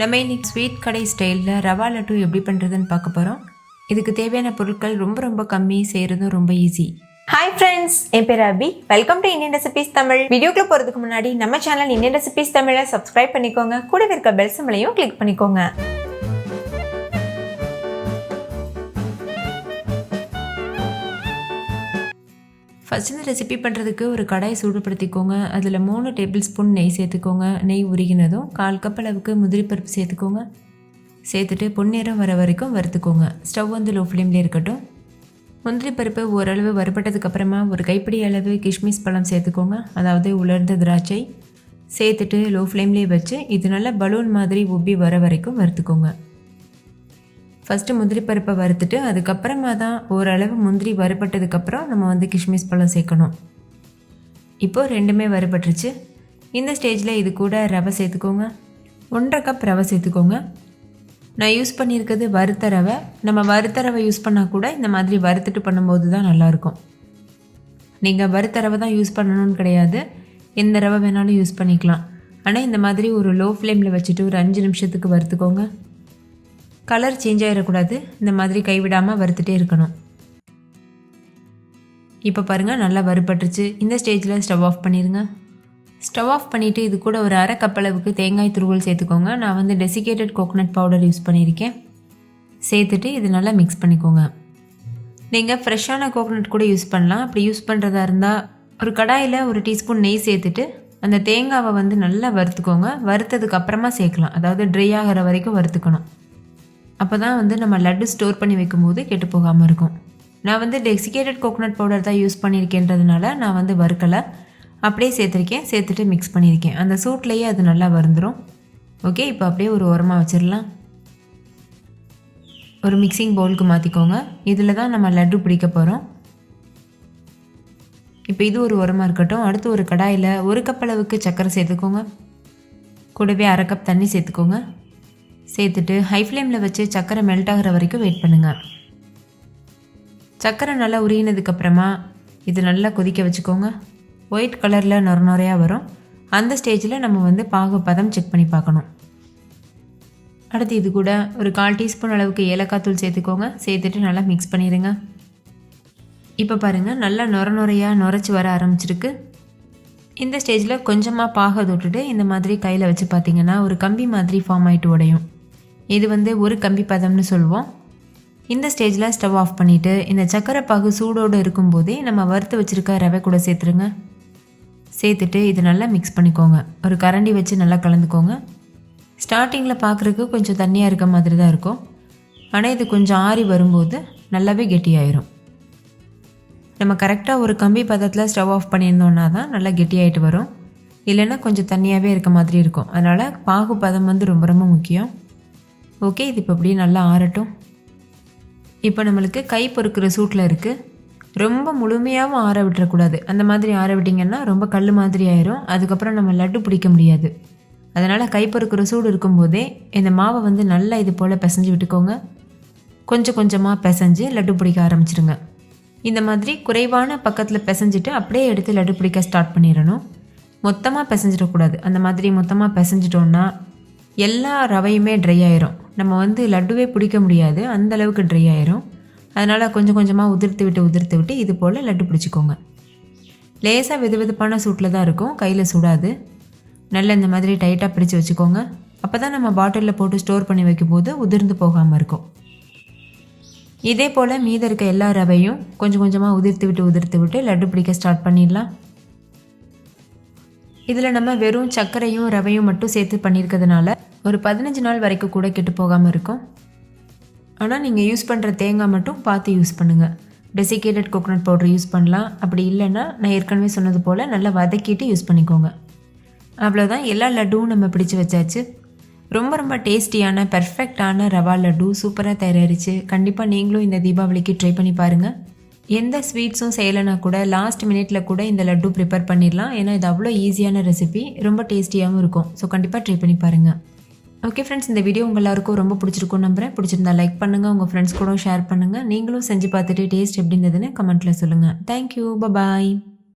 நம்ம இன்னைக்கு ஸ்வீட் கடை ஸ்டைலில் ரவா லட்டு எப்படி பண்ணுறதுன்னு பார்க்க போகிறோம். இதுக்கு தேவையான பொருட்கள் ரொம்ப ரொம்ப கம்மி, செய்கிறதும் ரொம்ப ஈஸி. ஹாய் ஃப்ரெண்ட்ஸ், என் பேர் Abhi. Welcome to Indian recipes Tamil. வீடியோக்குள்ள போகிறதுக்கு முன்னாடி நம்ம சேனல் இந்தியன் ரெசிபீஸ் தமிழை சப்ஸ்கிரைப் பண்ணிக்கோங்க. கூடவே இருக்க பெல் சிம்பலையும் கிளிக் பண்ணிக்கோங்க. ஃபஸ்ட் இந்த ரெசிபி பண்ணுறதுக்கு ஒரு கடாய் சூடுபடுத்திக்கோங்க. அதில் 3 டேபிள் ஸ்பூன் நெய் சேர்த்துக்கோங்க. நெய் உருகினதும் 1/4 கப் அளவுக்கு முந்திரி பருப்பு சேர்த்துக்கோங்க. சேர்த்துட்டு பொன்னிறம் வர வரைக்கும் வறுத்துக்கோங்க. ஸ்டவ் வந்து லோ ஃப்ளேம்லேயே இருக்கட்டும். முந்திரி பருப்பு ஓரளவு வறுபட்டதுக்கப்புறமா ஒரு கைப்பிடி அளவு கிஷ்மிஸ் பழம் சேர்த்துக்கோங்க, அதாவது உலர்ந்த திராட்சை. சேர்த்துட்டு லோ ஃப்ளேம்லேயே வச்சு இது நல்லா பலூன் மாதிரி உப்பி வர வரைக்கும் வறுத்துக்கோங்க. ஃபஸ்ட்டு முந்திரி பருப்பை வறுத்துட்டு அதுக்கப்புறமா தான் ஓரளவு முந்திரி வறுபட்டதுக்கப்புறம் நம்ம வந்து கிஷ்மிஸ் பழம் சேர்க்கணும். இப்போது ரெண்டுமே வறுபட்டுருச்சு. இந்த ஸ்டேஜில் இது கூட ரவை சேர்த்துக்கோங்க. 1/2 கப் ரவை சேர்த்துக்கோங்க. நான் யூஸ் பண்ணியிருக்கிறது வறுத்த ரவை. நம்ம வறுத்த ரவை யூஸ் பண்ணால் கூட இந்த மாதிரி வறுத்துட்டு பண்ணும்போது தான் நல்லாயிருக்கும். நீங்கள் வறுத்த ரவை தான் யூஸ் பண்ணணும்னு கிடையாது, எந்த ரவை வேணாலும் யூஸ் பண்ணிக்கலாம். ஆனால் இந்த மாதிரி ஒரு லோ ஃப்ளேமில் வச்சுட்டு ஒரு 5 நிமிஷத்துக்கு வறுத்துக்கோங்க. கலர் சேஞ்ச் ஆகிடக்கூடாது, இந்த மாதிரி கைவிடாமல் வறுத்துட்டே இருக்கணும். இப்போ பாருங்கள், நல்லா வறுபட்டுருச்சு. இந்த ஸ்டேஜில் ஸ்டவ் ஆஃப் பண்ணிடுங்க. ஸ்டவ் ஆஃப் பண்ணிவிட்டு இது கூட ஒரு 1/2 கப் அளவுக்கு தேங்காய் துருவல் சேர்த்துக்கோங்க. நான் வந்து டெசிகேட்டட் கோகோனட் பவுடர் யூஸ் பண்ணியிருக்கேன். சேர்த்துட்டு இது நல்லா மிக்ஸ் பண்ணிக்கோங்க. நீங்கள் ஃப்ரெஷ்ஷான கோகோனட் கூட யூஸ் பண்ணலாம். அப்படி யூஸ் பண்ணுறதா இருந்தால் ஒரு கடாயில் 1 டீஸ்பூன் நெய் சேர்த்துட்டு அந்த தேங்காவை வந்து நல்லா வறுத்துக்கோங்க. வறுத்ததுக்கு அப்புறமா சேர்க்கலாம், அதாவது ட்ரை ஆகிற வரைக்கும் வறுத்துக்கணும். அப்போ தான் வந்து நம்ம லட்டு ஸ்டோர் பண்ணி வைக்கும்போது கெட்டு போகாமல் இருக்கும். நான் வந்து டெசிகேட்டட் கோகோனட் பவுடர் தான் யூஸ் பண்ணியிருக்கேன்றதுனால நான் வந்து வறுக்கலை, அப்படியே சேர்த்துருக்கேன். சேர்த்துட்டு மிக்ஸ் பண்ணியிருக்கேன். அந்த சூட்லேயே அது நல்லா வறுந்துடும். ஓகே, இப்போ அப்படியே ஒரு ஓரமாக வச்சிடலாம். ஒரு மிக்சிங் பவுலுக்கு மாற்றிக்கோங்க. இதில் தான் நம்ம லட்டு பிடிக்க போகிறோம். இப்போ இது ஒரு ஓரமாக இருக்கட்டும். அடுத்து ஒரு கடாயில் 1 கப் அளவுக்கு சர்க்கரை சேர்த்துக்கோங்க. கூடவே 1/2 கப் தண்ணி சேர்த்துக்கோங்க. சேர்த்துட்டு ஹை ஃப்ளேமில் வச்சு சர்க்கரை மெல்ட் ஆகிற வரைக்கும் வெயிட் பண்ணுங்கள். சர்க்கரை நல்லா உருகினதுக்கப்புறமா இது நல்லா கொதிக்க வச்சுக்கோங்க. ஒயிட் கலரில் நொறையாக வரும். அந்த ஸ்டேஜில் நம்ம வந்து பாகு பதம் செக் பண்ணி பார்க்கணும். அடுத்து இது கூட ஒரு 1/4 டீஸ்பூன் அளவுக்கு ஏலக்காய் தூள் சேர்த்துக்கோங்க. சேர்த்துட்டு நல்லா மிக்ஸ் பண்ணிடுங்க. இப்போ பாருங்கள், நல்லா நொறையாக நுரைச்சி வர ஆரம்பிச்சிருக்கு. இந்த ஸ்டேஜில் கொஞ்சமாக பாகை தொட்டுட்டு இந்த மாதிரி கையில் வச்சு பார்த்தீங்கன்னா ஒரு கம்பி மாதிரி ஃபார்ம் ஆகிட்டு உடையும். இது வந்து ஒரு கம்பி பதம்னு சொல்லுவோம். இந்த ஸ்டேஜில் ஸ்டவ் ஆஃப் பண்ணிவிட்டு இந்த சர்க்கரை பாகு சூடோடு இருக்கும்போதே நம்ம வறுத்து வச்சுருக்க ரவை கூட சேர்த்துருங்க. சேர்த்துட்டு இது நல்லா மிக்ஸ் பண்ணிக்கோங்க. ஒரு கரண்டி வச்சு நல்லா கலந்துக்கோங்க. ஸ்டார்டிங்கில் பார்க்குறதுக்கு கொஞ்சம் தண்ணியாக இருக்க மாதிரி தான் இருக்கும், ஆனால் இது கொஞ்சம் ஆறி வரும்போது நல்லாவே கெட்டியாயிரும். நம்ம கரெக்டாக ஒரு கம்பி பதத்தில் ஸ்டவ் ஆஃப் பண்ணியிருந்தோன்னா தான் நல்லா கெட்டியாகிட்டு வரும். இல்லைன்னா கொஞ்சம் தண்ணியாகவே இருக்க மாதிரி இருக்கும். அதனால் பாகு பதம் வந்து ரொம்ப ரொம்ப முக்கியம். ஓகே, இது இப்போ அப்படியே நல்லா ஆறட்டும். இப்போ நம்மளுக்கு கை பொறுக்கிற சூட்டில் இருக்குது. ரொம்ப முழுமையாகவும் ஆற விட்டுறக்கூடாது. அந்த மாதிரி ஆற விட்டிங்கன்னா ரொம்ப கல் மாதிரி ஆயிரும். அதுக்கப்புறம் நம்ம லட்டு பிடிக்க முடியாது. அதனால் கை பொறுக்கிற சூடு இருக்கும்போதே இந்த மாவை வந்து நல்லா இது போல் பிசைஞ்சு விட்டுக்கோங்க. கொஞ்சம் கொஞ்சமாக பிசைஞ்சு லட்டு பிடிக்க ஆரம்பிச்சிருங்க. இந்த மாதிரி குறைவான பக்கத்தில் பிசைஞ்சிட்டு அப்படியே எடுத்து லட்டு பிடிக்க ஸ்டார்ட் பண்ணிடணும். மொத்தமாக பிசைஞ்சிடக்கூடாது. அந்த மாதிரி மொத்தமாக பிசைஞ்சிட்டோன்னா எல்லா ரவையுமே ட்ரை ஆயிரும். நம்ம வந்து லட்டுவே பிடிக்க முடியாது, அந்தளவுக்கு ட்ரை ஆயிரும். அதனால் கொஞ்சம் கொஞ்சமாக உதிர்த்து விட்டு இது போல் லட்டு பிடிச்சிக்கோங்க. லேசாக வெதுவெதுப்பான சூட்டில் தான் இருக்கும், கையில் சுடாது. நல்லா இந்த மாதிரி டைட்டாக பிடிச்சி வச்சுக்கோங்க. அப்போ தான் நம்ம பாட்டிலில் போட்டு ஸ்டோர் பண்ணி வைக்கும்போது உதிர்ந்து போகாமல் இருக்கும். இதே போல் மீத இருக்க எல்லா ரவையும் கொஞ்சம் கொஞ்சமாக உதிர்த்து விட்டு லட்டு பிடிக்க ஸ்டார்ட் பண்ணிடலாம். இதில் நம்ம வெறும் சர்க்கரையும் ரவையும் மட்டும் சேர்த்து பண்ணியிருக்கிறதுனால ஒரு 15 நாள் வரைக்கும் கூட கெட்டு போகாமல் இருக்கும். ஆனால் நீங்கள் யூஸ் பண்ணுற தேங்காய் மட்டும் பார்த்து யூஸ் பண்ணுங்கள். டெசிகேட்டட் கோகோனட் பவுடர் யூஸ் பண்ணலாம். அப்படி இல்லைன்னா நான் ஏற்கனவே சொன்னது போல் நல்லா வதக்கிட்டு யூஸ் பண்ணிக்கோங்க. அவ்வளோதான், எல்லா லட்டுவும் நம்ம பிடிச்சி வச்சாச்சு. ரொம்ப ரொம்ப டேஸ்டியான பெர்ஃபெக்டான ரவா லட்டு சூப்பராக தயாரிச்சு. கண்டிப்பாக நீங்களும் இந்த தீபாவளிக்கு ட்ரை பண்ணி பாருங்கள். எந்த ஸ்வீட்ஸும் செய்யலைனா கூட லாஸ்ட் மினிட்ல கூட இந்த லட்டு ப்ரிப்பேர் பண்ணிடலாம். ஏன்னா இது அவ்வளோ ஈஸியான ரெசிபி, ரொம்ப டேஸ்டியாகவும் இருக்கும். ஸோ கண்டிப்பாக ட்ரை பண்ணி பாருங்கள். ஓகே ஃப்ரெண்ட்ஸ், இந்த வீடியோ உங்கள் எல்லாருக்கும் ரொம்ப பிடிச்சிருக்கும் நம்புறேன். பிடிச்சிருந்தா லைக் பண்ணுங்கள், உங்கள் ஃப்ரெண்ட்ஸ் கூட ஷேர் பண்ணுங்கள். நீங்களும் செஞ்சு பார்த்துட்டு டேஸ்ட் எப்படி இருந்ததுன்னு கமெண்ட்டில் சொல்லுங்கள். தேங்க்யூ, பாய்.